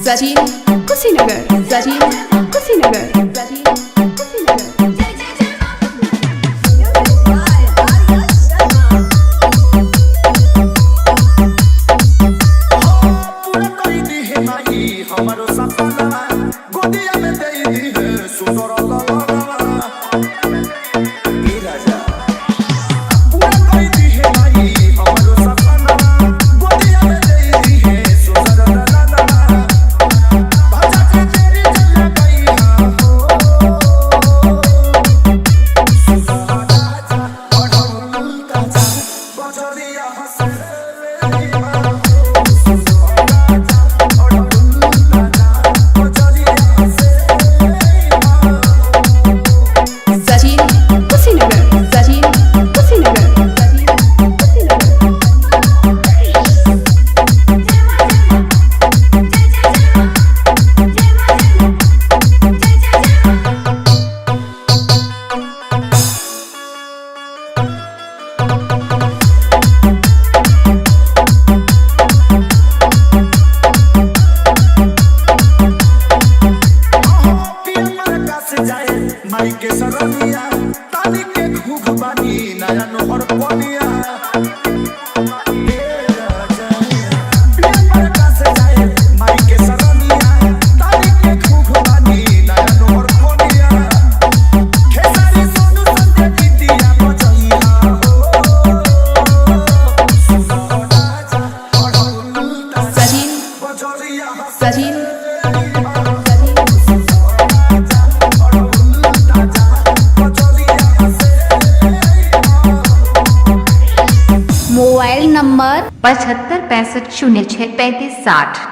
सचिन कुशीनगर, सचिन कुशीनगर, सचिन कुशीनगर। हमारो सपना गोदिया में दे दी है सुंदर राजा पूरा कोई दी है भाई हमारो सपना गोदिया में दे दी है सुंदर बाजा के तेरी चल गई हो सुंदर राजा बढ़ता जा बजरिया हंस माई के सरनिया ताली के खूब बानी नया नोहर पनिया माई के सरनिया ताली के खूब बानी नया नोहर पनिया खेसारी सोनू संते गीतिया बजैया हो सचिन बजरिया सचिन मोबाइल नंबर 75 65 06 35 60।